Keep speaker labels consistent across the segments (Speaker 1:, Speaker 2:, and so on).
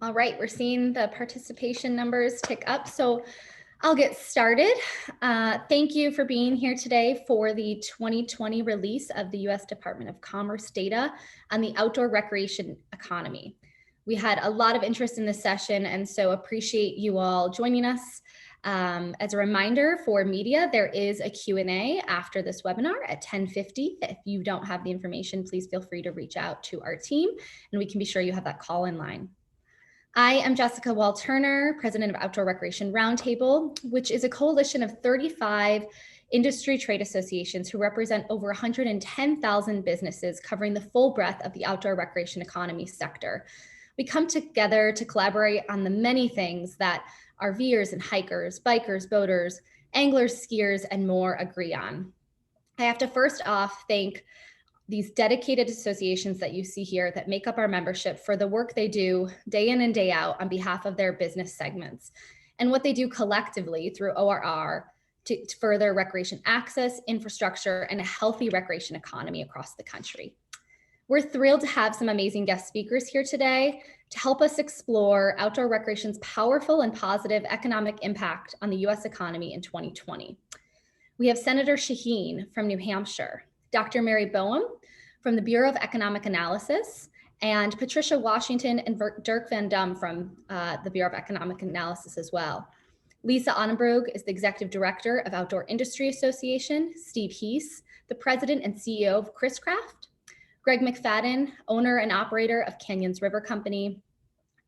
Speaker 1: All right, we're seeing the participation numbers tick up, so I'll get started. Thank you for being here today for the 2020 release of the U.S. Department of Commerce data on the outdoor recreation economy. We had a lot of interest in this session, and so appreciate you all joining us. As a reminder for media, there is a Q&A after this webinar at 10:50. If you don't have the information, please feel free to reach out to our team, and we can be sure you have that call in line. I am Jessica Wall-Turner, president of Outdoor Recreation Roundtable, which is a coalition of 35 industry trade associations who represent over 110,000 businesses covering the full breadth of the outdoor recreation economy sector. We come together to collaborate on the many things that RVers and hikers, bikers, boaters, anglers, skiers, and more agree on. I have to first off thank these dedicated associations that you see here that make up our membership for the work they do day in and day out on behalf of their business segments and what they do collectively through ORR to further recreation access, infrastructure, and a healthy recreation economy across the country. We're thrilled to have some amazing guest speakers here today to help us explore outdoor recreation's powerful and positive economic impact on the US economy in 2020. We have Senator Shaheen from New Hampshire, Dr. Mary Boehm from the Bureau of Economic Analysis, and Patricia Washington and Dirk Van Dyke from the Bureau of Economic Analysis as well. Lise Aangeenbrug is the Executive Director of Outdoor Industry Association, Steve Heese, the President and CEO of Chris Craft, Greg McFadden, owner and operator of Canyons River Company,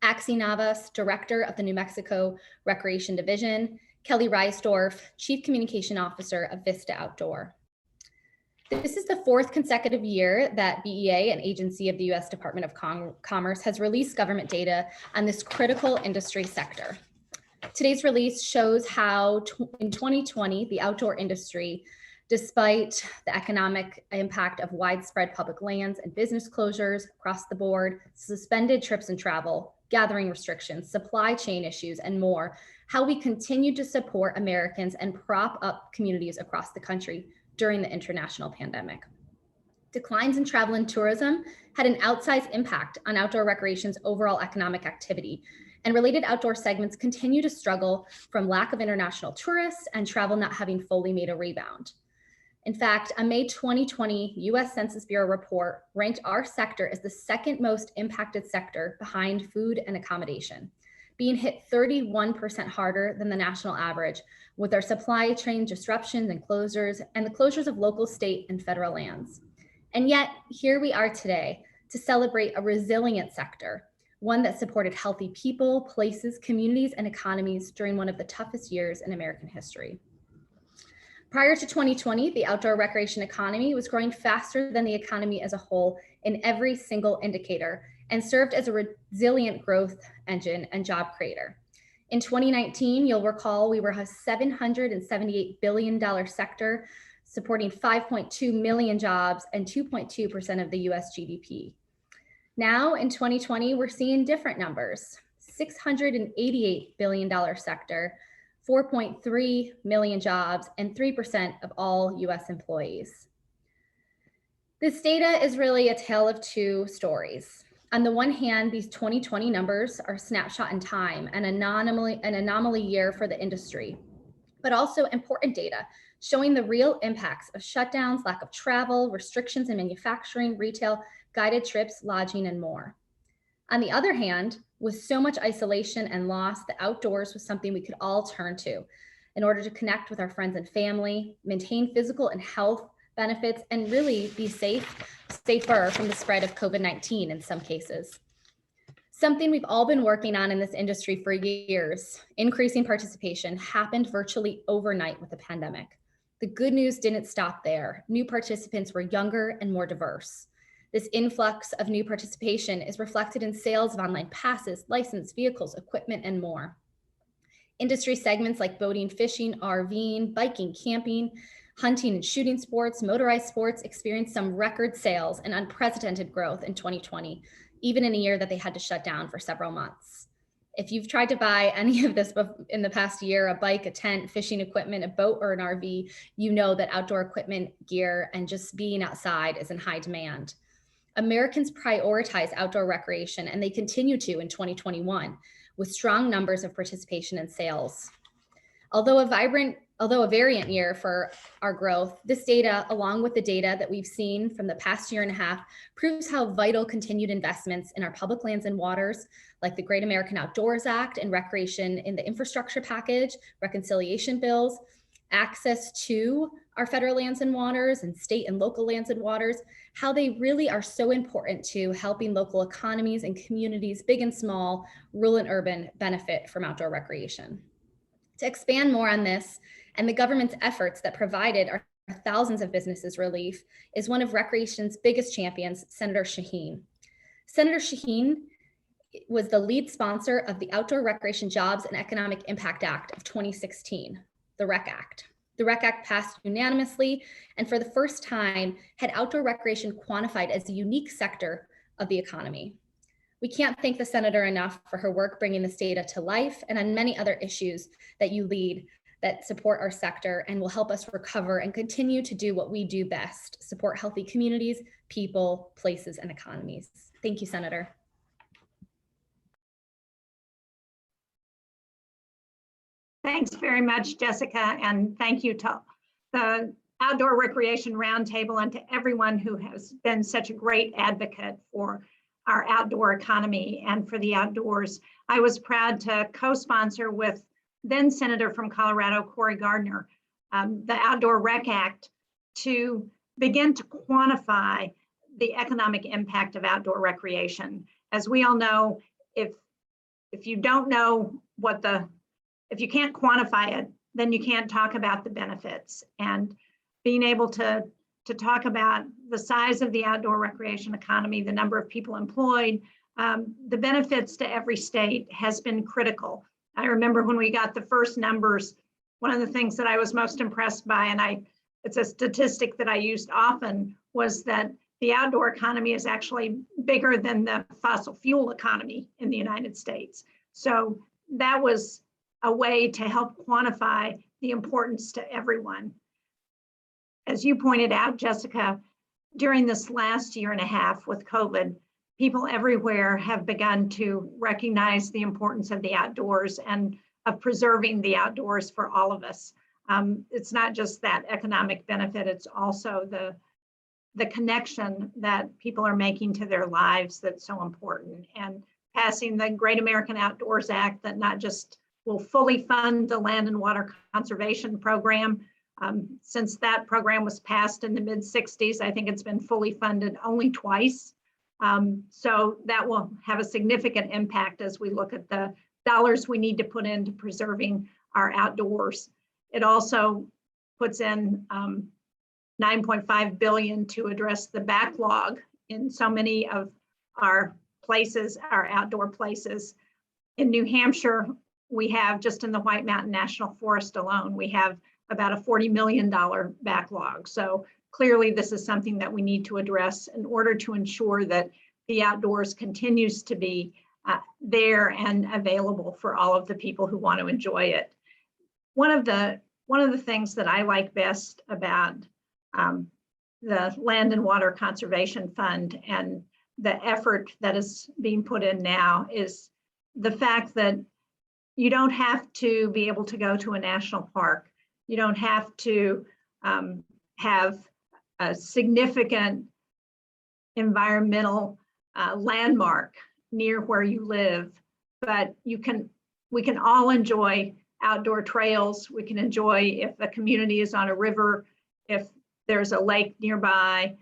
Speaker 1: Axie Navas, Director of the New Mexico Recreation Division, Kelly Reisdorf, Chief Communication Officer of Vista Outdoor. This is the fourth consecutive year that BEA, an agency of the U.S. Department of Commerce, has released government data on this critical industry sector. Today's release shows how in 2020, the outdoor industry, despite the economic impact of widespread public lands and business closures across the board, suspended trips and travel, gathering restrictions, supply chain issues, and more, how we continue to support Americans and prop up communities across the country during the international pandemic. Declines in travel and tourism had an outsized impact on outdoor recreation's overall economic activity, and related outdoor segments continue to struggle from lack of international tourists and travel not having fully made a rebound. In fact, a May 2020 US Census Bureau report ranked our sector as the second most impacted sector behind food and accommodation, being hit 31% harder than the national average, with our supply chain disruptions and closures and the closures of local, state, and federal lands. And yet, here we are today to celebrate a resilient sector, one that supported healthy people, places, communities, and economies during one of the toughest years in American history. Prior to 2020, the outdoor recreation economy was growing faster than the economy as a whole in every single indicator and served as a resilient growth engine and job creator. In 2019, you'll recall we were a $778 billion sector supporting 5.2 million jobs and 2.2% of the US GDP. Now in 2020, we're seeing different numbers, $688 billion sector, 4.3 million jobs, and 3% of all US employees. This data is really a tale of two stories. On the one hand, these 2020 numbers are a snapshot in time, an anomaly year for the industry, but also important data showing the real impacts of shutdowns, lack of travel, restrictions in manufacturing, retail, guided trips, lodging, and more. On the other hand, with so much isolation and loss, the outdoors was something we could all turn to in order to connect with our friends and family, maintain physical and health benefits, and really be safer from the spread of COVID-19 in some cases. Something we've all been working on in this industry for years, increasing participation, happened virtually overnight with the pandemic. The good news didn't stop there. New participants were younger and more diverse. This influx of new participation is reflected in sales of online passes, licensed vehicles, equipment, and more. Industry segments like boating, fishing, RVing, biking, camping, hunting and shooting sports, motorized sports experienced some record sales and unprecedented growth in 2020, even in a year that they had to shut down for several months. If you've tried to buy any of this in the past year, a bike, a tent, fishing equipment, a boat, or an RV, you know that outdoor equipment, gear, and just being outside is in high demand. Americans prioritize outdoor recreation, and they continue to in 2021, with strong numbers of participation in sales. Although a variant year for our growth, this data, along with the data that we've seen from the past year and a half, proves how vital continued investments in our public lands and waters, like the Great American Outdoors Act and recreation in the infrastructure package, reconciliation bills, access to our federal lands and waters and state and local lands and waters, how they really are so important to helping local economies and communities, big and small, rural and urban, benefit from outdoor recreation. To expand more on this and the government's efforts that provided our thousands of businesses relief is one of recreation's biggest champions, Senator Shaheen. Senator Shaheen was the lead sponsor of the Outdoor Recreation Jobs and Economic Impact Act of 2016, the REC Act. The REC Act passed unanimously and for the first time had outdoor recreation quantified as a unique sector of the economy. We can't thank the Senator enough for her work bringing this data to life and on many other issues that you lead that support our sector and will help us recover and continue to do what we do best, support healthy communities, people, places, and economies. Thank you, Senator.
Speaker 2: Thanks very much, Jessica, and thank you to the Outdoor Recreation Roundtable and to everyone who has been such a great advocate for our outdoor economy and for the outdoors. I was proud to co-sponsor with then Senator from Colorado, Cory Gardner, the Outdoor Rec Act to begin to quantify the economic impact of outdoor recreation. As we all know, if you don't know if you can't quantify it, then you can't talk about the benefits. And being able to talk about the size of the outdoor recreation economy, the number of people employed, the benefits to every state has been critical. I remember when we got the first numbers, one of the things that I was most impressed by, and it's a statistic that I used often, was that the outdoor economy is actually bigger than the fossil fuel economy in the United States. So that was a way to help quantify the importance to everyone. As you pointed out, Jessica, during this last year and a half with COVID, people everywhere have begun to recognize the importance of the outdoors and of preserving the outdoors for all of us. It's not just that economic benefit, it's also the connection that people are making to their lives that's so important. And passing the Great American Outdoors Act that not just will fully fund the land and water conservation program. Since that program was passed in the mid-60s, I think it's been fully funded only twice. So that will have a significant impact as we look at the dollars we need to put into preserving our outdoors. It also puts in $9.5 billion to address the backlog in so many of our places, our outdoor places. In New Hampshire, we have, just in the White Mountain National Forest alone, we have about a $40 million backlog. So clearly this is something that we need to address in order to ensure that the outdoors continues to be there and available for all of the people who want to enjoy it. One of the things that I like best about the Land and Water Conservation Fund and the effort that is being put in now is the fact that you don't have to be able to go to a national park. You don't have to have a significant environmental landmark near where you live, but we can all enjoy outdoor trails. We can enjoy, if a community is on a river, if there's a lake nearby,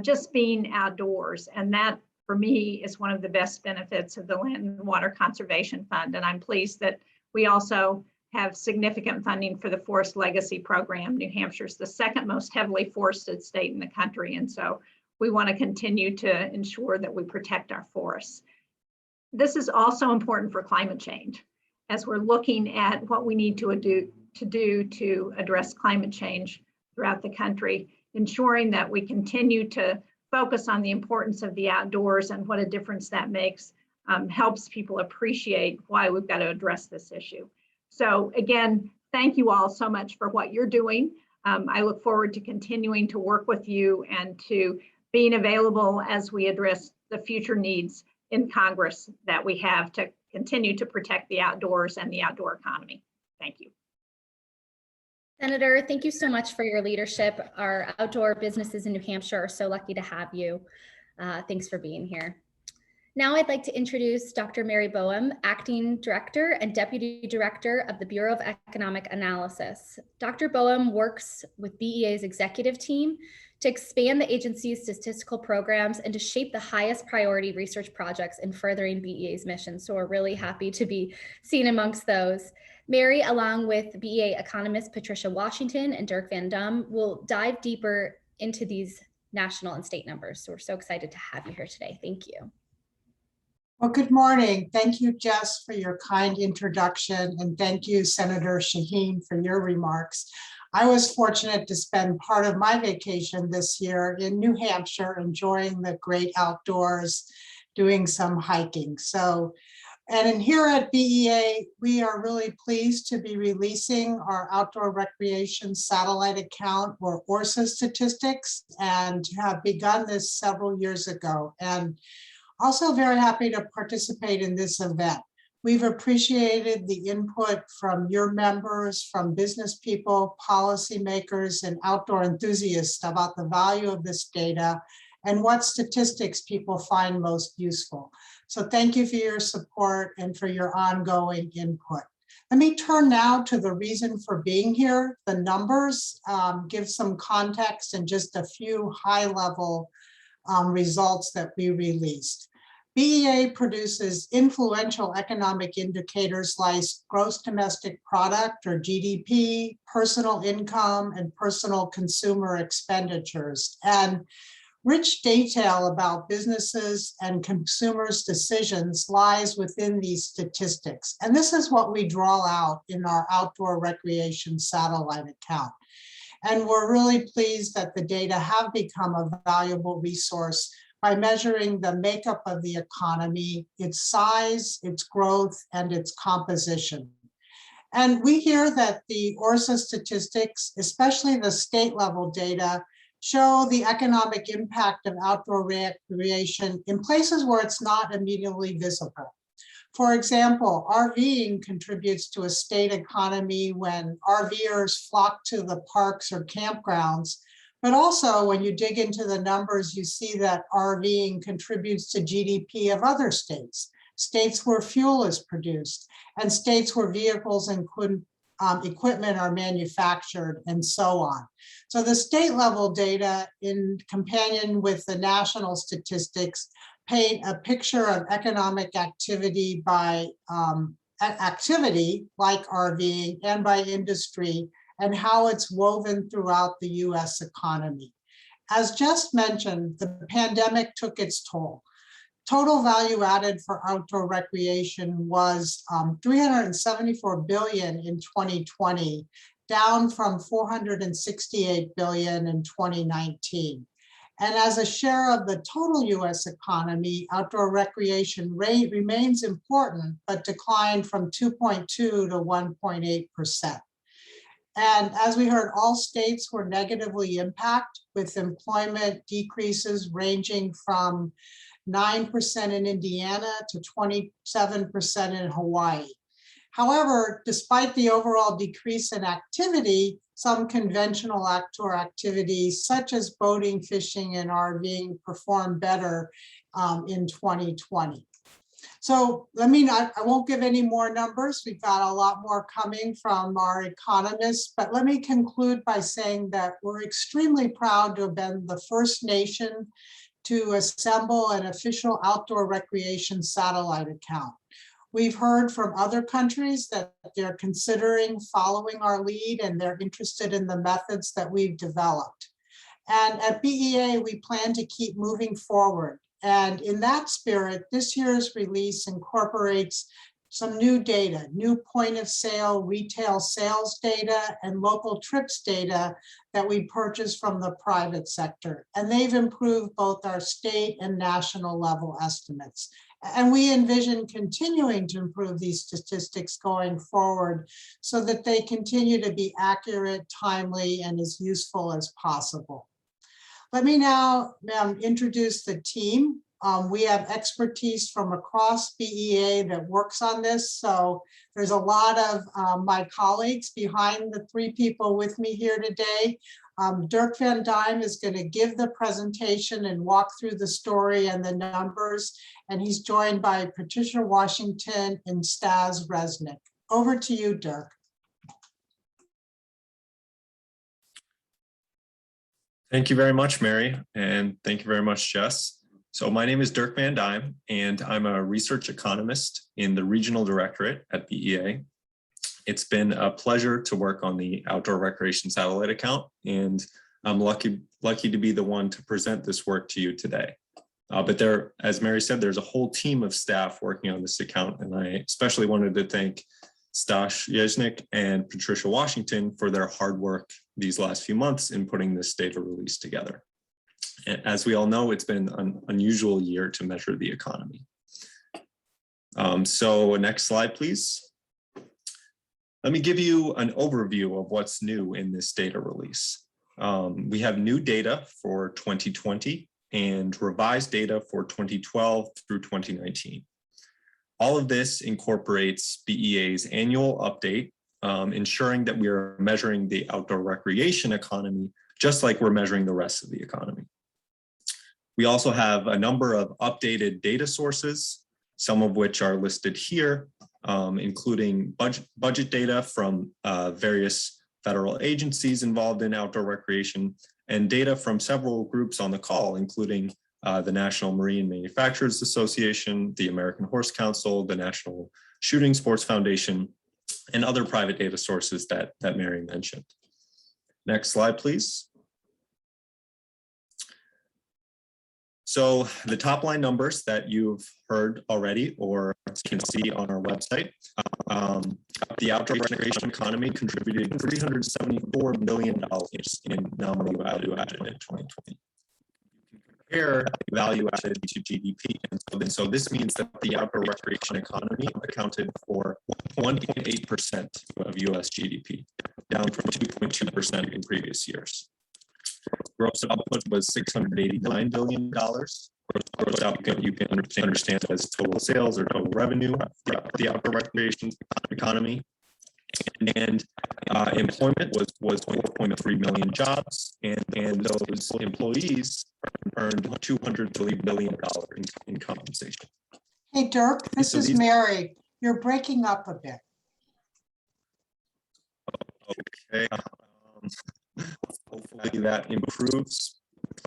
Speaker 2: just being outdoors. And that, for me, is one of the best benefits of the Land and Water Conservation Fund. And I'm pleased that we also have significant funding for the Forest Legacy Program. New Hampshire's the second most heavily forested state in the country. And so we want to continue to ensure that we protect our forests. This is also important for climate change. As we're looking at what we need to do to address climate change throughout the country, ensuring that we continue to focus on the importance of the outdoors and what a difference that makes helps people appreciate why we've got to address this issue. So again, thank you all so much for what you're doing. I look forward to continuing to work with you and to being available as we address the future needs in Congress that we have to continue to protect the outdoors and the outdoor economy. Thank you.
Speaker 1: Senator, thank you so much for your leadership. Our outdoor businesses in New Hampshire are so lucky to have you. Thanks for being here. Now I'd like to introduce Dr. Mary Boehm, Acting Director and Deputy Director of the Bureau of Economic Analysis. Dr. Boehm works with BEA's executive team to expand the agency's statistical programs and to shape the highest priority research projects in furthering BEA's mission. So we're really happy to be seen amongst those. Mary, along with BEA economist Patricia Washington and Dirk Van Dyke, will dive deeper into these national and state numbers. So we're so excited to have you here today. Thank you.
Speaker 3: Well, good morning. Thank you, Jess, for your kind introduction, and thank you, Senator Shaheen, for your remarks. I was fortunate to spend part of my vacation this year in New Hampshire, enjoying the great outdoors, doing some hiking. And here at BEA, we are really pleased to be releasing our outdoor recreation satellite account, or ORSA statistics, and have begun this several years ago. And also very happy to participate in this event. We've appreciated the input from your members, from business people, policymakers, and outdoor enthusiasts about the value of this data and what statistics people find most useful. So thank you for your support and for your ongoing input. Let me turn now to the reason for being here. The numbers give some context and just a few high-level results that we released. BEA produces influential economic indicators like gross domestic product, or GDP, personal income, and personal consumer expenditures. And rich detail about businesses and consumers' decisions lies within these statistics. And this is what we draw out in our outdoor recreation satellite account. And we're really pleased that the data have become a valuable resource by measuring the makeup of the economy, its size, its growth, and its composition. And we hear that the ORSA statistics, especially the state level data, show the economic impact of outdoor recreation in places where it's not immediately visible. For example, RVing contributes to a state economy when RVers flock to the parks or campgrounds, but also when you dig into the numbers, you see that RVing contributes to GDP of other states, states where fuel is produced, and states where vehicles and equipment are manufactured, and so on. So the state level data, in companion with the national statistics, paint a picture of economic activity by activity like RVing and by industry, and how it's woven throughout the US economy. As just mentioned, the pandemic took its toll. Total value added for outdoor recreation was $374 billion in 2020, down from $468 billion in 2019. And as a share of the total US economy, outdoor recreation rate remains important, but declined from 2.2 to 1.8%. And as we heard, all states were negatively impacted, with employment decreases ranging from 9% in Indiana to 27% in Hawaii. However, despite the overall decrease in activity, some conventional outdoor activities such as boating, fishing, and RVing performed better in 2020. So I won't give any more numbers. We've got a lot more coming from our economists, but let me conclude by saying that we're extremely proud to have been the first nation to assemble an official outdoor recreation satellite account. We've heard from other countries that they're considering following our lead, and they're interested in the methods that we've developed. And at BEA, we plan to keep moving forward. And in that spirit, this year's release incorporates some new data, new point of sale, retail sales data, and local trips data that we purchased from the private sector. And they've improved both our state and national level estimates. And we envision continuing to improve these statistics going forward so that they continue to be accurate, timely, and as useful as possible. Let me now introduce the team. We have expertise from across BEA that works on this. So there's a lot of my colleagues behind the three people with me here today. Dirk Van Dyke is going to give the presentation and walk through the story and the numbers. And he's joined by Patricia Washington and Stas Resnick. Over to you, Dirk.
Speaker 4: Thank you very much, Mary, and thank you very much, Jess. So my name is Dirk Van Dyke, and I'm a research economist in the regional directorate at BEA. It's been a pleasure to work on the outdoor recreation satellite account, and I'm lucky to be the one to present this work to you today. But there, as Mary said, there's a whole team of staff working on this account, and I especially wanted to thank Stas Resnick and Patricia Washington for their hard work these last few months in putting this data release together. And as we all know, it's been an unusual year to measure the economy. So next slide, please. Let me give you an overview of what's new in this data release. We have new data for 2020 and revised data for 2012 through 2019. All of this incorporates BEA's annual update, ensuring that we are measuring the outdoor recreation economy, just like we're measuring the rest of the economy. We also have a number of updated data sources, some of which are listed here, including budget data from various federal agencies involved in outdoor recreation, and data from several groups on the call, including the National Marine Manufacturers Association, the American Horse Council, the National Shooting Sports Foundation, and other private data sources that Mary mentioned. Next slide, please. So the top line numbers that you've heard already or can see on our website, the outdoor recreation economy contributed $374 million in nominal value added in 2020. Compare value added to GDP. And so this means that the outdoor recreation economy accounted for 1.8% of US GDP, down from 2.2% in previous years. Gross output was $689 billion. Gross output you can understand as total sales or total revenue for the outdoor recreation economy. And employment was 4.3 million jobs, and those employees earned $230 billion in compensation.
Speaker 3: Hey, Dirk, this is Mary. You're breaking up a bit.
Speaker 4: Okay. Hopefully that improves.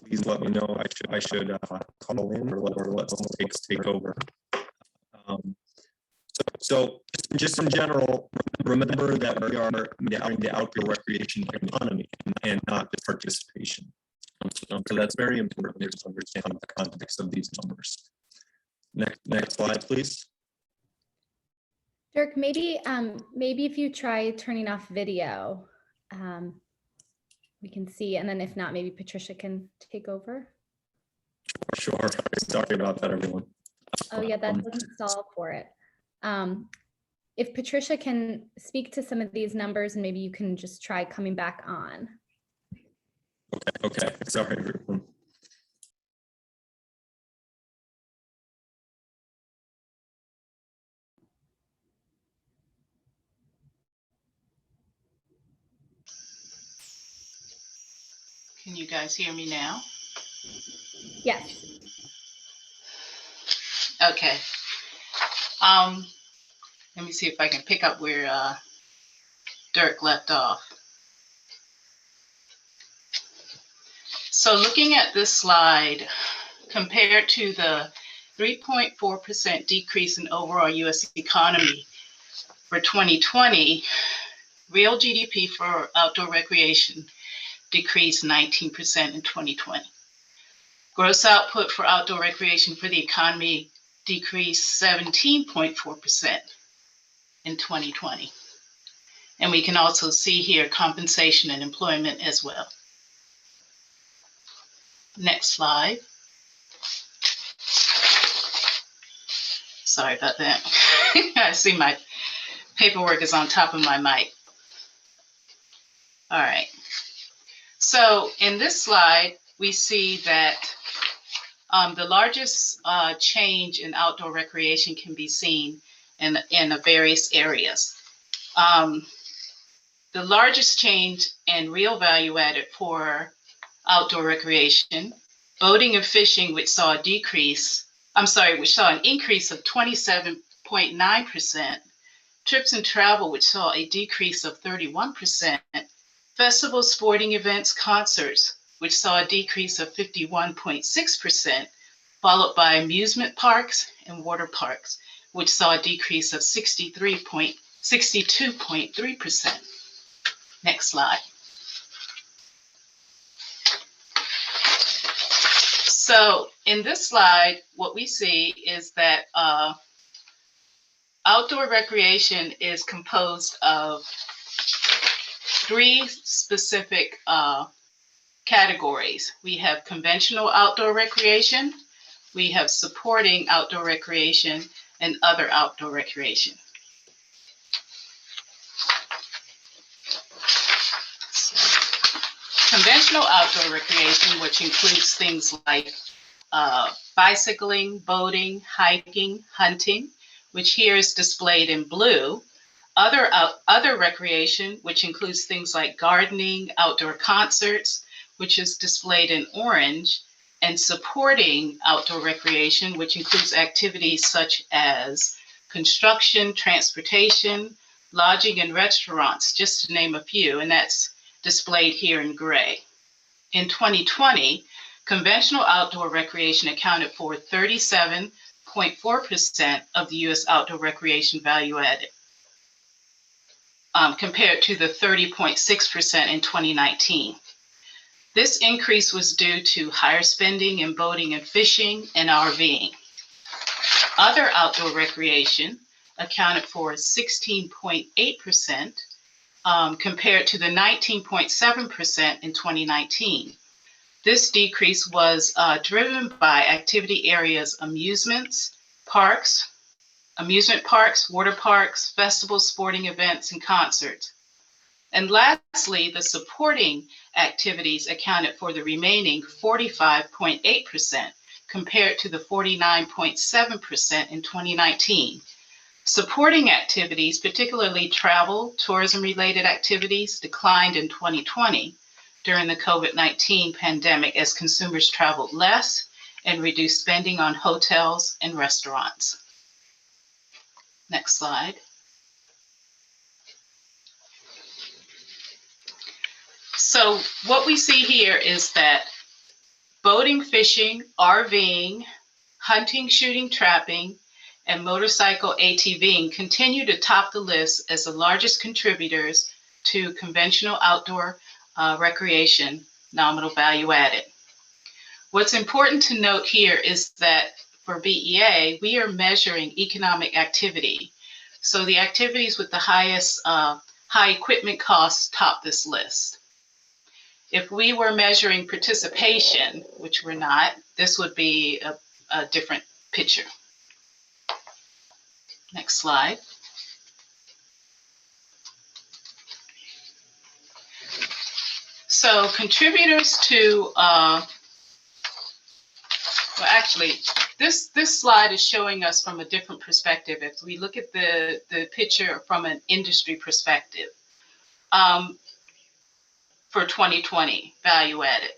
Speaker 4: Please let me know. I should call in or let someone take over. So just in general, remember that we are measuring the outdoor recreation economy and not the participation. So that's very important to understand the context of these numbers. Next slide, please.
Speaker 1: Dirk, maybe if you try turning off video, we can see, and then if not, maybe Patricia can take over.
Speaker 4: Sure. Sorry about that, everyone.
Speaker 1: Oh yeah, that doesn't solve for it. If Patricia can speak to some of these numbers, and maybe you can just try coming back on.
Speaker 4: Okay. Sorry, everyone.
Speaker 5: Can you guys hear me now?
Speaker 1: Yes.
Speaker 5: Okay. Let me see if I can pick up where Dirk left off. So looking at this slide, compared to the 3.4% decrease in overall U.S. economy for 2020, real GDP for outdoor recreation decreased 19% in 2020. Gross output for outdoor recreation for the economy decreased 17.4% in 2020. And we can also see here compensation and employment as well. Next slide. Sorry about that. I see my paperwork is on top of my mic. All right. So in this slide, we see that the largest change in outdoor recreation can be seen in various areas. The largest change in real value added for outdoor recreation, boating and fishing, which saw a decrease, which saw an increase of 27.9%, trips and travel, which saw a decrease of 31%, festivals, sporting events, concerts, which saw a decrease of 51.6%, followed by amusement parks and water parks, which saw a decrease of 62.3%. Next slide. So in this slide, what we see is that outdoor recreation is composed of three specific categories. We have conventional outdoor recreation, we have supporting outdoor recreation, and other outdoor recreation. Conventional outdoor recreation, which includes things like bicycling, boating, hiking, hunting, which here is displayed in blue. Other recreation, which includes things like gardening, outdoor concerts, which is displayed in orange, and supporting outdoor recreation, which includes activities such as construction, transportation, lodging, and restaurants, just to name a few, and that's displayed here in gray. In 2020, conventional outdoor recreation accounted for 37.4% of the U.S. outdoor recreation value added, compared to the 30.6% in 2019. This increase was due to higher spending in boating and fishing and RVing. Other outdoor recreation accounted for 16.8%, compared to the 19.7% in 2019. This decrease was driven by activity areas amusement parks, water parks, festivals, sporting events, and concerts. And lastly, the supporting activities accounted for the remaining 45.8%, compared to the 49.7% in 2019. Supporting activities, particularly travel, tourism-related activities, declined in 2020 during the COVID-19 pandemic as consumers traveled less and reduced spending on hotels and restaurants. Next slide. So what we see here is that boating, fishing, RVing, hunting, shooting, trapping, and motorcycle ATVing continue to top the list as the largest contributors to conventional outdoor recreation nominal value added. What's important to note here is that for BEA, we are measuring economic activity. So the activities with the highest high equipment costs top this list. If we were measuring participation, which we're not, this would be a different picture. Next slide. So contributors to, well, actually, this slide is showing us from a different perspective. If we look at the picture from an industry perspective, for 2020 value added.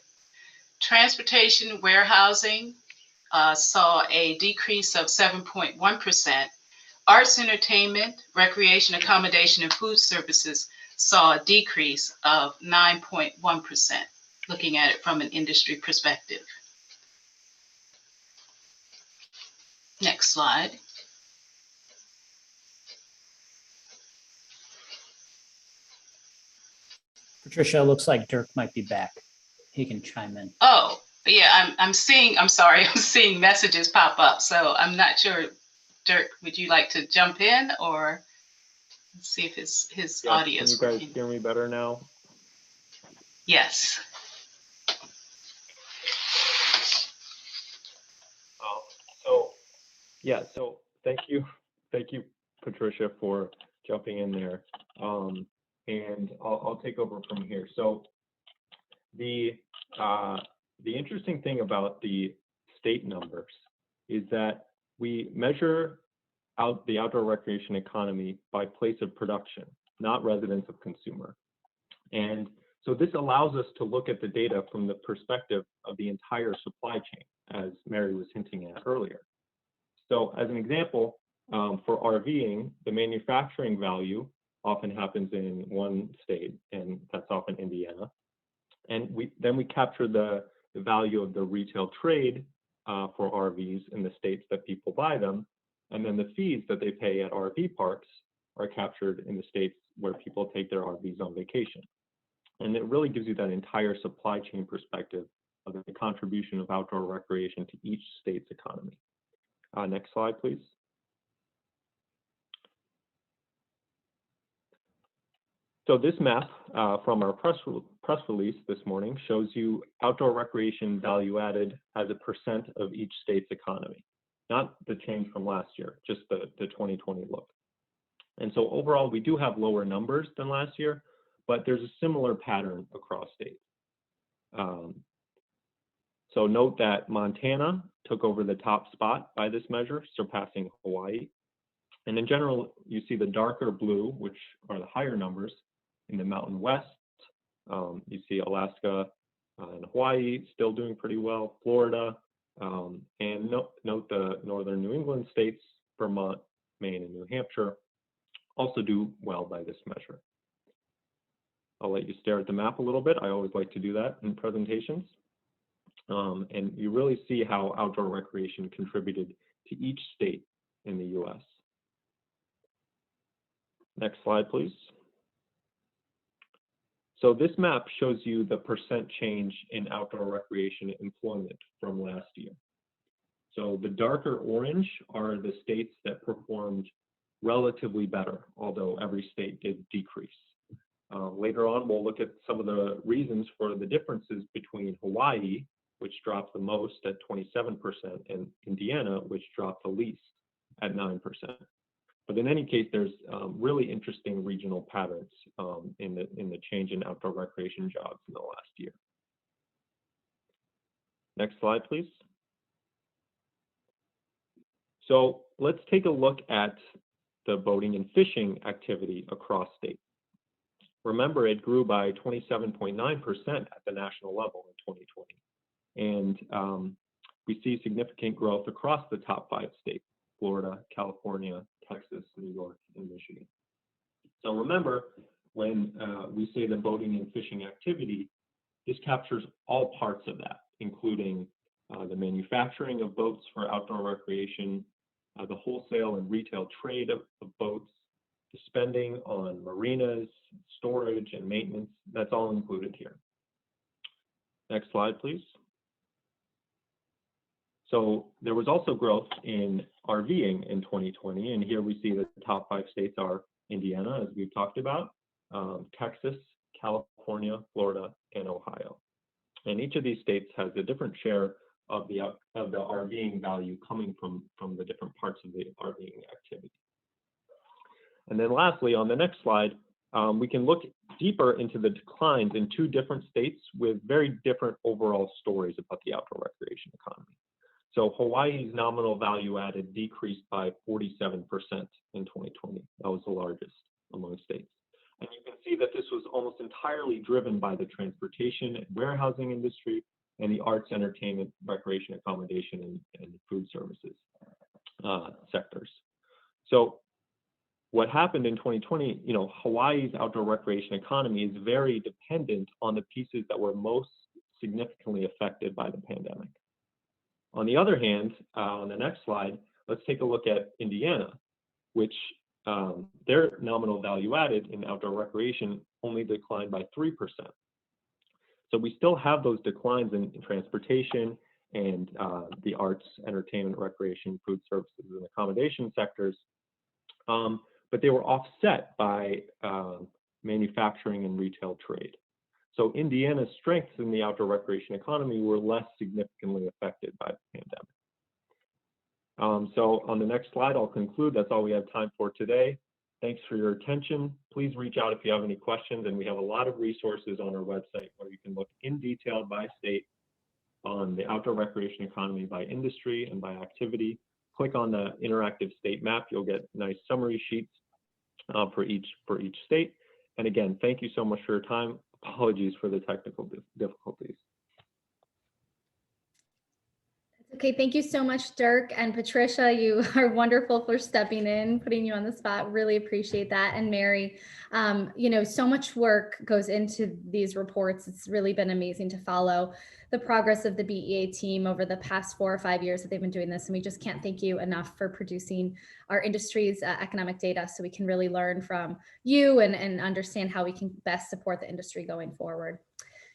Speaker 5: Transportation, warehousing saw a decrease of 7.1%. Arts, entertainment, recreation, accommodation, and food services saw a decrease of 9.1%, looking at it from an industry perspective. Next slide.
Speaker 6: Patricia, looks like Dirk might be back. He can chime in.
Speaker 5: Oh, yeah, I'm seeing messages pop up, so I'm not sure. Dirk, would you like to jump in or see if his audio is working?
Speaker 7: Can you guys hear me better now?
Speaker 5: Yes.
Speaker 7: So thank you, Patricia, for jumping in there. And I'll take over from here. So the the interesting thing about the state numbers is that we measure out the outdoor recreation economy by place of production, not residence of consumer. And so this allows us to look at the data from the perspective of the entire supply chain, as Mary was hinting at earlier. So as an example, for RVing, the manufacturing value often happens in one state, and that's often Indiana. And then we capture the value of the retail trade for RVs in the states that people buy them. And then the fees that they pay at RV parks are captured in the states where people take their RVs on vacation. And it really gives you that entire supply chain perspective of the contribution of outdoor recreation to each state's economy. Next slide, please. So this map from our press release this morning shows you outdoor recreation value added as a percent of each state's economy, not the change from last year, just the 2020 look. And so overall, we do have lower numbers than last year, but there's a similar pattern across states. So note that Montana took over the top spot by this measure, surpassing Hawaii. And in general, you see the darker blue, which are the higher numbers in the Mountain West. You see Alaska and Hawaii still doing pretty well, Florida, and note the northern New England states, Vermont, Maine, and New Hampshire also do well by this measure. I'll let you stare at the map a little bit. I always like to do that in presentations. And you really see how outdoor recreation contributed to each state in the US. Next slide, please. So this map shows you the percent change in outdoor recreation employment from last year. So the darker orange are the states that performed relatively better, although every state did decrease. Later on, we'll look at some of the reasons for the differences between Hawaii, which dropped the most at 27%, and Indiana, which dropped the least at 9%. But in any case, there's really interesting regional patterns in the change in outdoor recreation jobs in the last year. Next slide, please. So let's take a look at the boating and fishing activity across states. Remember, it grew by 27.9% at the national level in 2020. And we see significant growth across the top 5 states: Florida, California, Texas, New York, and Michigan. So remember, when we say the boating and fishing activity, this captures all parts of that, including the manufacturing of boats for outdoor recreation, the wholesale and retail trade of boats, the spending on marinas, storage, and maintenance. That's all included here. Next slide, please. So there was also growth in RVing in 2020, and here we see that the top 5 states are Indiana, as we've talked about, Texas, California, Florida, and Ohio. And each of these states has a different share of the RVing value coming from the different parts of the RVing activity. And then lastly, on the next slide, we can look deeper into the declines in 2 different states with very different overall stories about the outdoor recreation economy. So Hawaii's nominal value added decreased by 47% in 2020. That was the largest among states. And you can see that this was almost entirely driven by the transportation and warehousing industry and the arts, entertainment, recreation, accommodation, and food services sectors. So what happened in 2020, Hawaii's outdoor recreation economy is very dependent on the pieces that were most significantly affected by the pandemic. On the other hand, on the next slide, let's take a look at Indiana, which their nominal value added in outdoor recreation only declined by 3%. So we still have those declines in transportation and the arts, entertainment, recreation, food services, and accommodation sectors, but they were offset by manufacturing and retail trade. So Indiana's strengths in the outdoor recreation economy were less significantly affected by the pandemic. So on the next slide, I'll conclude. That's all we have time for today. Thanks for your attention. Please reach out if you have any questions, and we have a lot of resources on our website where you can look in detail by state on the outdoor recreation economy by industry and by activity. Click on the interactive state map. You'll get nice summary sheets for each state. And again, thank you so much for your time. Apologies for the technical difficulties.
Speaker 1: Okay, thank you so much, Dirk and Patricia. You are wonderful for stepping in, putting you on the spot. Really appreciate that. And Mary, so much work goes into these reports. It's really been amazing to follow the progress of the BEA team over the past 4 or 5 years that they've been doing this. And we just can't thank you enough for producing our industry's economic data so we can really learn from you and understand how we can best support the industry going forward.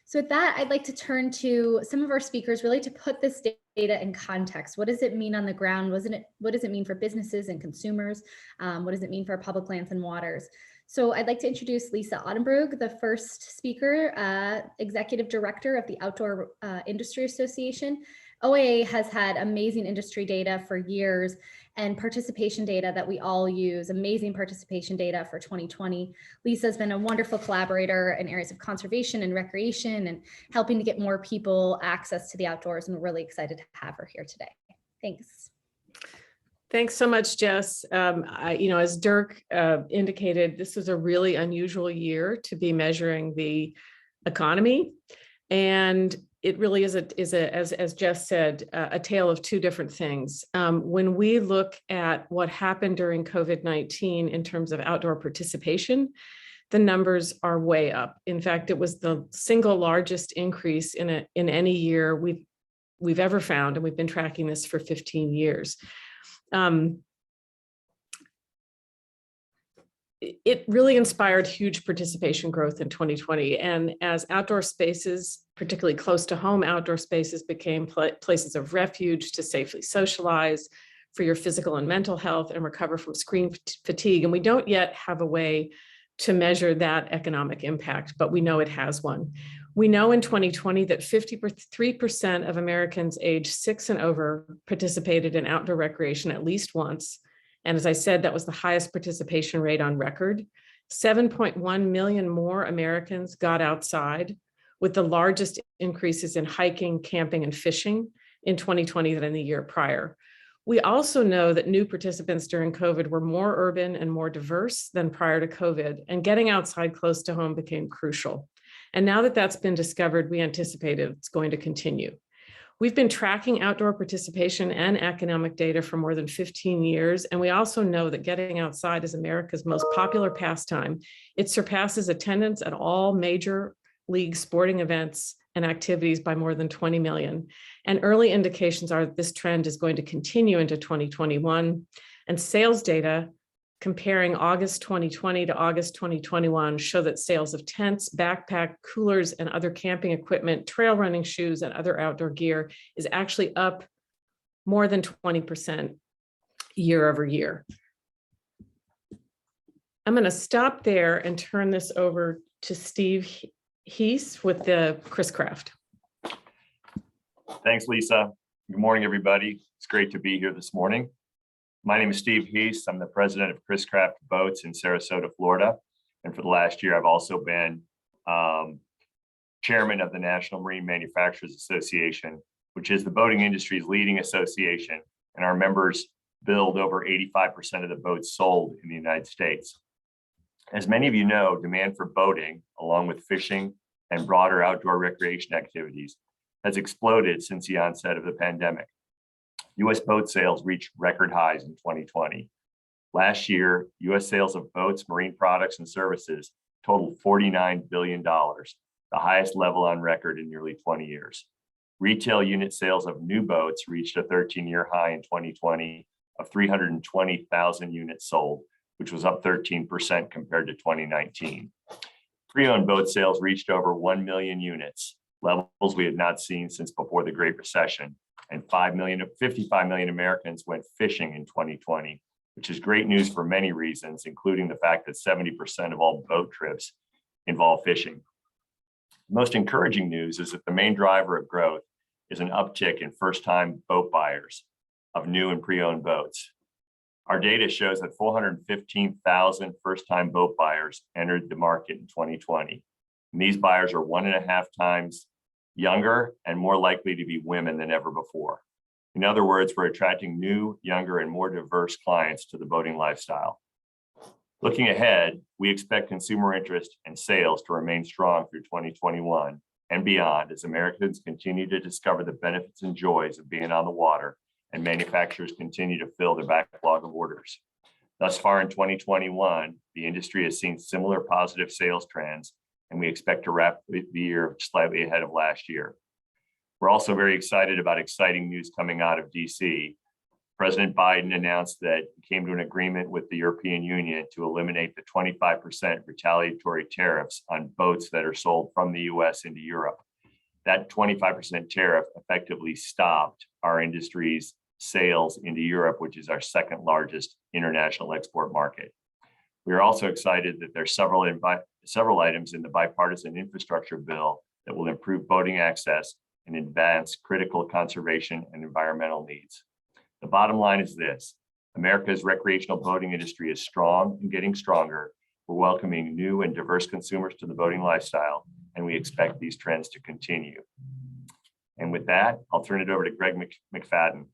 Speaker 1: So with that, I'd like to turn to some of our speakers really to put this data in context. What does it mean on the ground? What does it mean for businesses and consumers? What does it mean for public lands and waters? So I'd like to introduce Lise Aangeenbrug, the first speaker, Executive Director of the Outdoor Industry Association. OIA has had amazing industry data for years and participation data that we all use, amazing participation data for 2020. Lisa has been a wonderful collaborator in areas of conservation and recreation and helping to get more people access to the outdoors, and we're really excited to have her here today. Thanks.
Speaker 8: Thanks so much, Jess. As Dirk indicated, this was a really unusual year to be measuring the economy. And it really is as Jess said, a tale of two different things. When we look at what happened during COVID-19 in terms of outdoor participation, the numbers are way up. In fact, it was the single largest increase in any year we've ever found, and we've been tracking this for 15 years. It really inspired huge participation growth in 2020. And as outdoor spaces, particularly close to home outdoor spaces, became places of refuge to safely socialize for your physical and mental health and recover from screen fatigue. And we don't yet have a way to measure that economic impact, but we know it has one. We know in 2020 that 53% of Americans age 6 and over participated in outdoor recreation at least once. And as I said, that was the highest participation rate on record. 7.1 million more Americans got outside, with the largest increases in hiking, camping, and fishing in 2020 than in the year prior. We also know that new participants during COVID were more urban and more diverse than prior to COVID, and getting outside close to home became crucial. And now that that's been discovered, we anticipate it's going to continue. We've been tracking outdoor participation and economic data for more than 15 years, and we also know that getting outside is America's most popular pastime. It surpasses attendance at all major league sporting events and activities by more than 20 million. And early indications are that this trend is going to continue into 2021. And sales data comparing August 2020 to August 2021 show that sales of tents, backpack, coolers, and other camping equipment, trail running shoes, and other outdoor gear is actually up more than 20% year over year. I'm going to stop there and turn this over to Steve Heese with the Chris Craft.
Speaker 9: Thanks, Lisa. Good morning, everybody. It's great to be here this morning. My name is Steve Heese. I'm the president of Chris Craft Boats in Sarasota, Florida. And for the last year, I've also been chairman of the National Marine Manufacturers Association, which is the boating industry's leading association. And our members build over 85% of the boats sold in the United States. As many of you know, demand for boating, along with fishing and broader outdoor recreation activities, has exploded since the onset of the pandemic. U.S. boat sales reached record highs in 2020. Last year, U.S. sales of boats, marine products, and services totaled $49 billion, the highest level on record in nearly 20 years. Retail unit sales of new boats reached a 13-year high in 2020 of 320,000 units sold, which was up 13% compared to 2019. Pre-owned boat sales reached over 1 million units, levels we had not seen since before the Great Recession. And 55 million Americans went fishing in 2020, which is great news for many reasons, including the fact that 70% of all boat trips involve fishing. The most encouraging news is that the main driver of growth is an uptick in first-time boat buyers of new and pre-owned boats. Our data shows that 415,000 first-time boat buyers entered the market in 2020. And these buyers are 1.5 times younger, and more likely to be women than ever before. In other words, we're attracting new, younger, and more diverse clients to the boating lifestyle. Looking ahead, we expect consumer interest and sales to remain strong through 2021 and beyond as Americans continue to discover the benefits and joys of being on the water and manufacturers continue to fill their backlog of orders. Thus far in 2021, the industry has seen similar positive sales trends, and we expect to wrap the year slightly ahead of last year. We're also very excited about exciting news coming out of DC. President Biden announced that he came to an agreement with the European Union to eliminate the 25% retaliatory tariffs on boats that are sold from the US into Europe. That 25% tariff effectively stopped our industry's sales into Europe, which is our second largest international export market. We are also excited that there's several items in the bipartisan infrastructure bill that will improve boating access and advance critical conservation and environmental needs. The bottom line is this: America's recreational boating industry is strong and getting stronger. We're welcoming new and diverse consumers to the boating lifestyle, and we expect these trends to continue. And with that, I'll turn it over to Greg McFadden.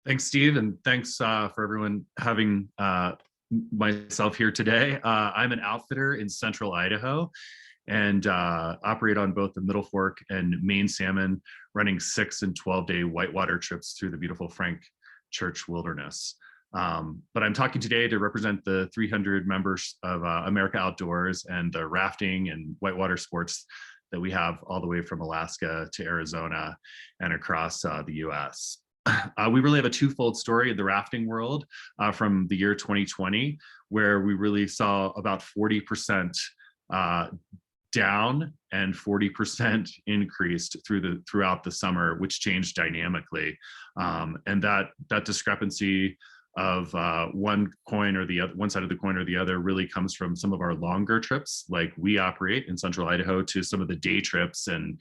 Speaker 10: Thanks, Steve, and thanks for everyone having myself here today. I'm an outfitter in central Idaho and operate on both the Middle Fork and Maine salmon, running 6 and 12-day whitewater trips through the beautiful Frank Church Wilderness. But I'm talking today to represent the 300 members of America Outdoors and the rafting and whitewater sports that we have all the way from Alaska to Arizona and across the US. We really have a twofold story in the rafting world from the year 2020, where we really saw about 40% down and 40% increased throughout the summer, which changed dynamically. And that discrepancy of one coin or the other, one side of the coin or the other, really comes from some of our longer trips, like we operate in central Idaho, to some of the day trips and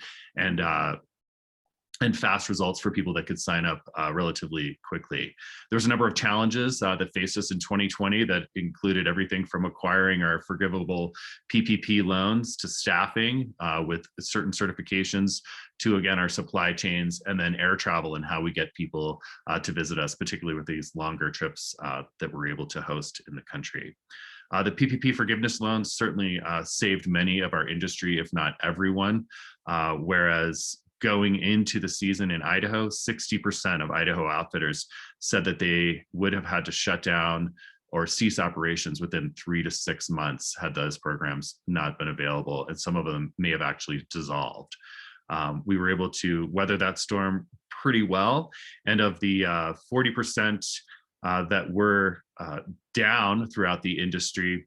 Speaker 10: fast results for people that could sign up relatively quickly. There's a number of challenges that faced us in 2020 that included everything from acquiring our forgivable PPP loans to staffing with certain certifications to, again, our supply chains, and then air travel and how we get people to visit us, particularly with these longer trips that we're able to host in the country. The PPP forgiveness loans certainly saved many of our industry, if not everyone, whereas going into the season in Idaho, 60% of Idaho outfitters said that they would have had to shut down or cease operations within 3 to 6 months had those programs not been available, and some of them may have actually dissolved. We were able to weather that storm pretty well, and of the 40% that were down throughout the industry,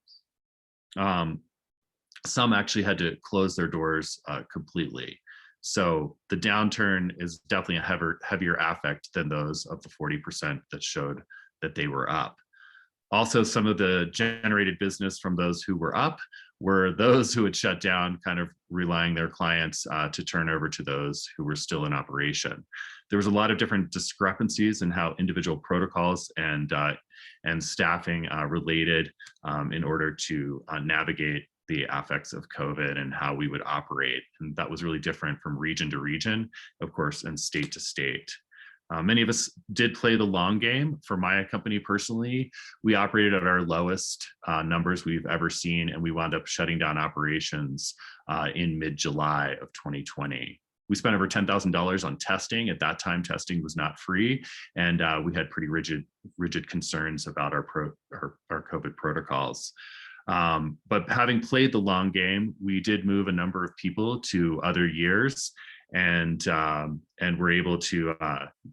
Speaker 10: some actually had to close their doors completely. So the downturn is definitely a heavier affect than those of the 40% that showed that they were up. Also, some of the generated business from those who were up were those who had shut down, kind of relying their clients to turn over to those who were still in operation. There was a lot of different discrepancies in how individual protocols and staffing related in order to navigate the effects of COVID and how we would operate. And that was really different from region to region, of course, and state to state. Many of us did play the long game. For my company personally, we operated at our lowest numbers we've ever seen, and we wound up shutting down operations in mid-July of 2020. We spent over $10,000 on testing. At that time, testing was not free, and we had pretty rigid concerns about our COVID protocols. But having played the long game, we did move a number of people to other years, and we're able to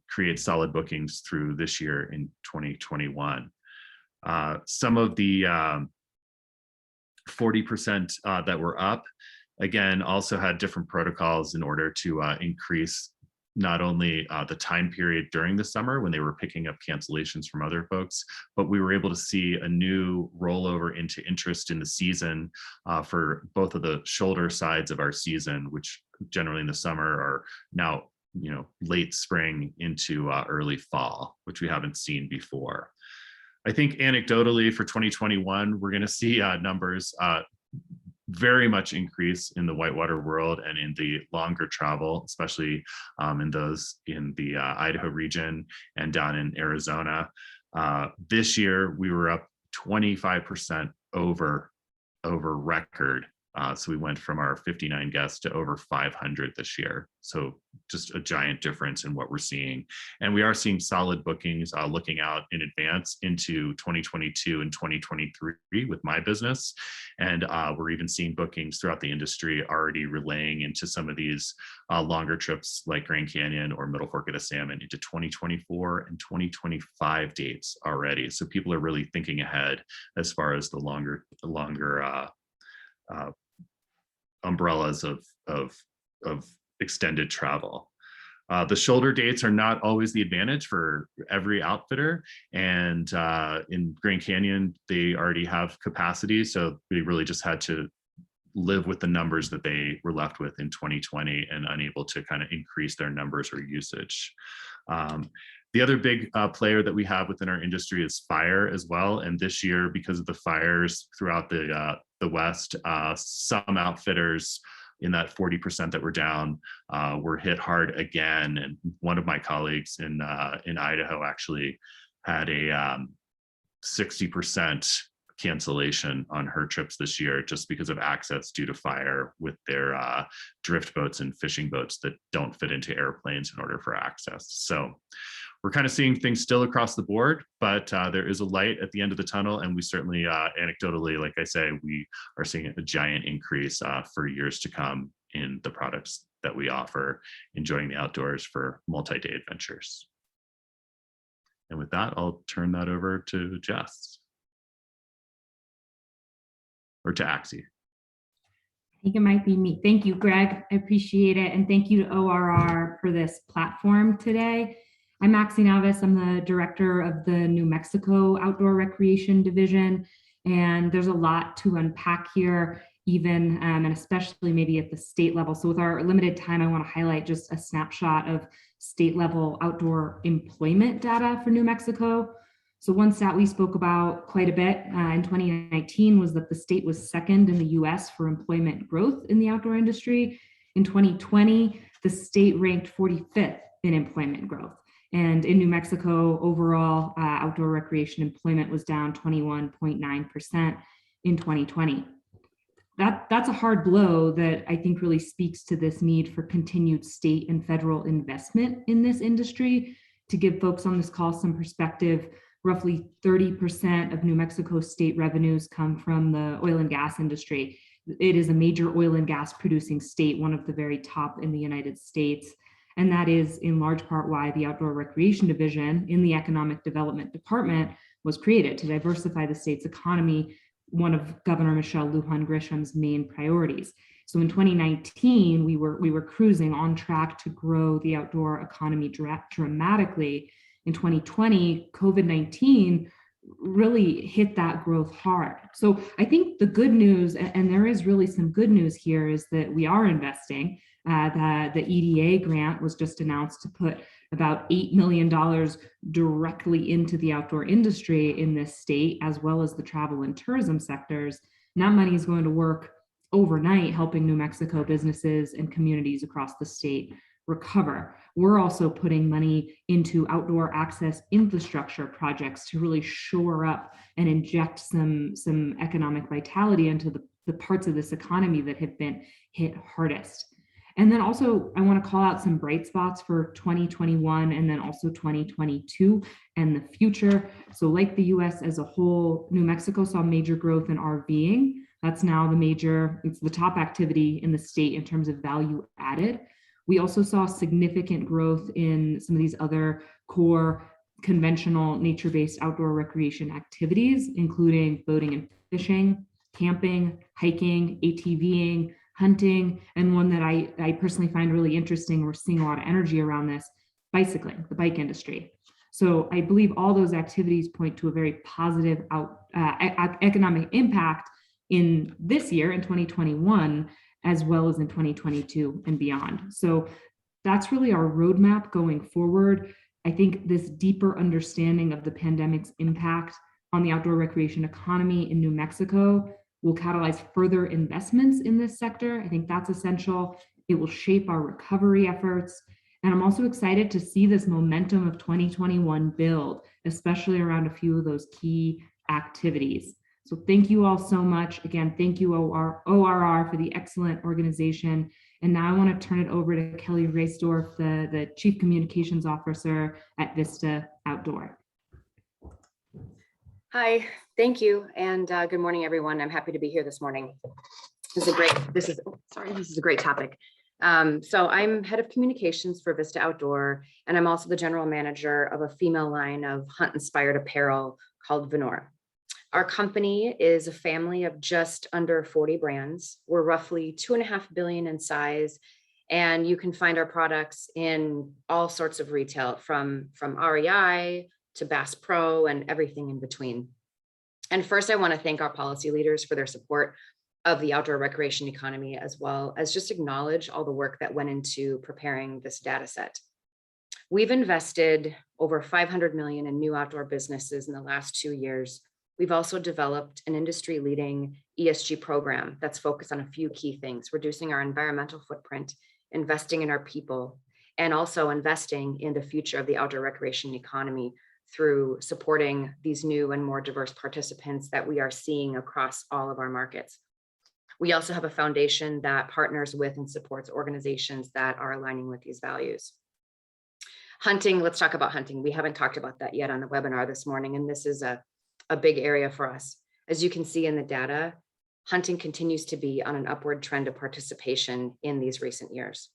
Speaker 10: create solid bookings through this year in 2021. Some of the 40% that were up, again, also had different protocols in order to increase not only the time period during the summer when they were picking up cancellations from other folks, but we were able to see a new rollover into interest in the season for both of the shoulder sides of our season, which generally in the summer are now, late spring into early fall, which we haven't seen before. I think anecdotally for 2021, we're going to see numbers very much increase in the whitewater world and in the longer travel, especially in those in the Idaho region and down in Arizona. This year, we were up 25% over record. So we went from our 59 guests to over 500 this year. So just a giant difference in what we're seeing. And we are seeing solid bookings looking out in advance into 2022 and 2023 with my business. And we're even seeing bookings throughout the industry already relaying into some of these longer trips like Grand Canyon or Middle Fork of the Salmon into 2024 and 2025 dates already. So people are really thinking ahead as far as the longer umbrellas of extended travel. The shoulder dates are not always the advantage for every outfitter. And in Grand Canyon, they already have capacity. So we really just had to live with the numbers that they were left with in 2020 and unable to kind of increase their numbers or usage. The other big player that we have within our industry is fire as well. And this year, because of the fires throughout the West, some outfitters in that 40% that were down were hit hard again. And one of my colleagues in Idaho actually had a 60% cancellation on her trips this year just because of access due to fire with their drift boats and fishing boats that don't fit into airplanes in order for access. So we're kind of seeing things still across the board, but there is a light at the end of the tunnel. And we certainly, anecdotally, like I say, we are seeing a giant increase for years to come in the products that we offer, enjoying the outdoors for multi-day adventures. And with that, I'll turn that over to Jess. Or to Axie.
Speaker 11: I think it might be me. Thank you, Greg. I appreciate it. And thank you to ORR for this platform today. I'm Axie Navas. I'm the director of the New Mexico Outdoor Recreation Division. And there's a lot to unpack here, even and especially maybe at the state level. So with our limited time, I want to highlight just a snapshot of state level outdoor employment data for New Mexico. So one stat we spoke about quite a bit in 2019 was that the state was second in the US for employment growth in the outdoor industry. In 2020, the state ranked 45th in employment growth. And in New Mexico, overall outdoor recreation employment was down 21.9% in 2020. That's a hard blow that I think really speaks to this need for continued state and federal investment in this industry. To give folks on this call some perspective, roughly 30% of New Mexico state revenues come from the oil and gas industry. It is a major oil and gas producing state, one of the very top in the United States. And that is in large part why the Outdoor Recreation Division in the Economic Development Department was created to diversify the state's economy, one of Governor Michelle Lujan Grisham's main priorities. So in 2019, we were cruising on track to grow the outdoor economy dramatically. In 2020, COVID-19 really hit that growth hard. So I think the good news, and there is really some good news here, is that we are investing. The EDA grant was just announced to put about $8 million directly into the outdoor industry in this state, as well as the travel and tourism sectors. And that money is going to work overnight, helping New Mexico businesses and communities across the state recover. We're also putting money into outdoor access infrastructure projects to really shore up and inject some economic vitality into the parts of this economy that have been hit hardest. And then also, I want to call out some bright spots for 2021 and then also 2022 and the future. So like the US as a whole, New Mexico saw major growth in RVing. That's now it's the top activity in the state in terms of value added. We also saw significant growth in some of these other core conventional nature-based outdoor recreation activities, including boating and fishing, camping, hiking, ATVing, hunting, and one that I personally find really interesting, we're seeing a lot of energy around this, bicycling, the bike industry. So I believe all those activities point to a very positive economic impact in this year, in 2021, as well as in 2022 and beyond. So that's really our roadmap going forward. I think this deeper understanding of the pandemic's impact on the outdoor recreation economy in New Mexico will catalyze further investments in this sector. I think that's essential. It will shape our recovery efforts. And I'm also excited to see this momentum of 2021 build, especially around a few of those key activities. So thank you all so much. Again, thank you ORR for the excellent organization. And now I want to turn it over to Kelly Reisdorf, the Chief Communications Officer at Vista Outdoor.
Speaker 12: Hi, thank you, and good morning, everyone. I'm happy to be here this morning. This is a great topic. So I'm head of communications for Vista Outdoor, and I'm also the general manager of a female line of hunt-inspired apparel called Venor. Our company is a family of just under 40 brands. We're roughly 2.5 billion in size, and you can find our products in all sorts of retail, from REI to Bass Pro and everything in between. And first, I want to thank our policy leaders for their support of the outdoor recreation economy, as well as just acknowledge all the work that went into preparing this data set. We've invested over 500 million in new outdoor businesses in the last 2 years. We've also developed an industry-leading ESG program that's focused on a few key things: reducing our environmental footprint, investing in our people, and also investing in the future of the outdoor recreation economy through supporting these new and more diverse participants that we are seeing across all of our markets. We also have a foundation that partners with and supports organizations that are aligning with these values. Hunting, let's talk about hunting. We haven't talked about that yet on the webinar this morning, and this is a big area for us. As you can see in the data, hunting continues to be on an upward trend of participation in these recent years.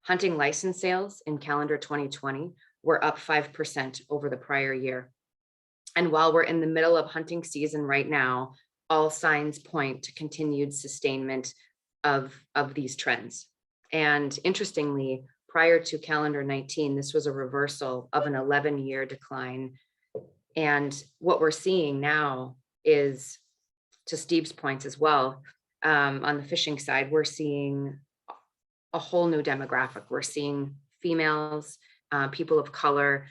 Speaker 12: Hunting license sales in calendar 2020 were up 5% over the prior year. And while we're in the middle of hunting season right now, all signs point to continued sustainment of these trends. And interestingly, prior to calendar 19, this was a reversal of an 11-year decline. And what we're seeing now is, to Steve's points as well, on the fishing side, we're seeing a whole new demographic. We're seeing females, people of color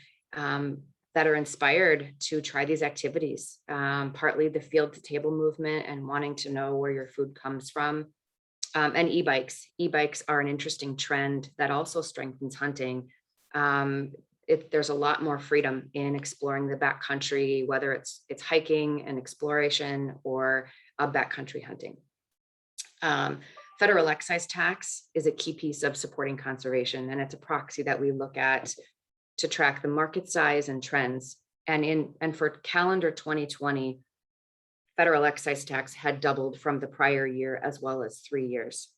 Speaker 12: that are inspired to try these activities, partly the field to table movement and wanting to know where your food comes from. And e-bikes. E-bikes are an interesting trend that also strengthens hunting. There's a lot more freedom in exploring the backcountry, whether it's hiking and exploration or backcountry hunting. Federal excise tax is a key piece of supporting conservation, and it's a proxy that we look at to track the market size and trends. And for calendar 2020, federal excise tax had doubled from the prior year as well as 3 years.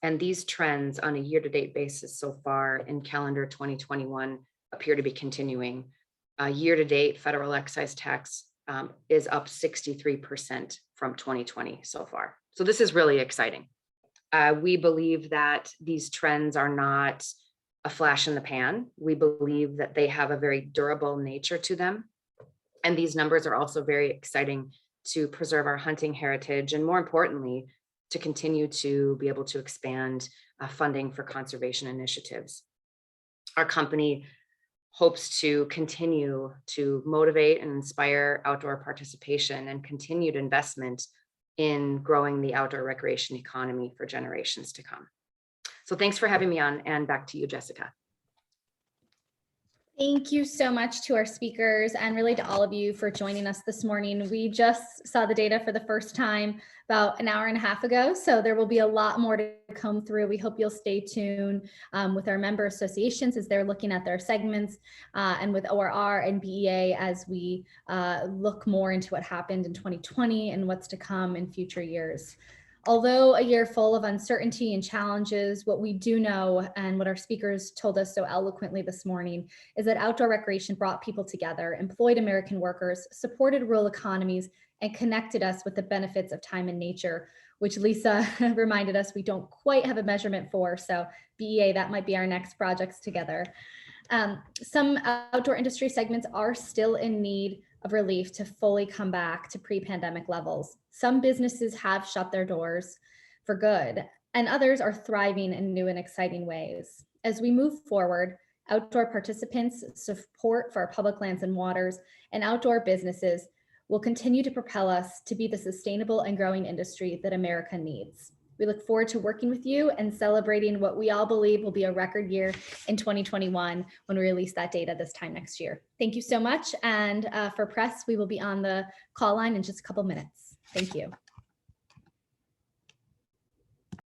Speaker 12: And these trends on a year-to-date basis so far in calendar 2021 appear to be continuing. Year-to-date, federal excise tax is up 63% from 2020 so far. So this is really exciting. We believe that these trends are not a flash in the pan. We believe that they have a very durable nature to them. And these numbers are also very exciting to preserve our hunting heritage, and more importantly, to continue to be able to expand funding for conservation initiatives. Our company hopes to continue to motivate and inspire outdoor participation and continued investment in growing the outdoor recreation economy for generations to come. So thanks for having me on, and back to you, Jessica.
Speaker 1: Thank you so much to our speakers, and really to all of you for joining us this morning. We just saw the data for the first time about an hour and a half ago, so there will be a lot more to come through. We hope you'll stay tuned with our member associations as they're looking at their segments, and with ORR and BEA as we look more into what happened in 2020 and what's to come in future years. Although a year full of uncertainty and challenges, what we do know, and what our speakers told us so eloquently this morning, is that outdoor recreation brought people together, employed American workers, supported rural economies, and connected us with the benefits of time in nature, which Lisa reminded us we don't quite have a measurement for. So BEA, that might be our next projects together. Some outdoor industry segments are still in need of relief to fully come back to pre-pandemic levels. Some businesses have shut their doors for good, and others are thriving in new and exciting ways. As we move forward, outdoor participants, support for our public lands and waters, and outdoor businesses will continue to propel us to be the sustainable and growing industry that America needs. We look forward to working with you and celebrating what we all believe will be a record year in 2021 when we release that data this time next year. Thank you so much. And for press, we will be on the call line in just a couple minutes. Thank you.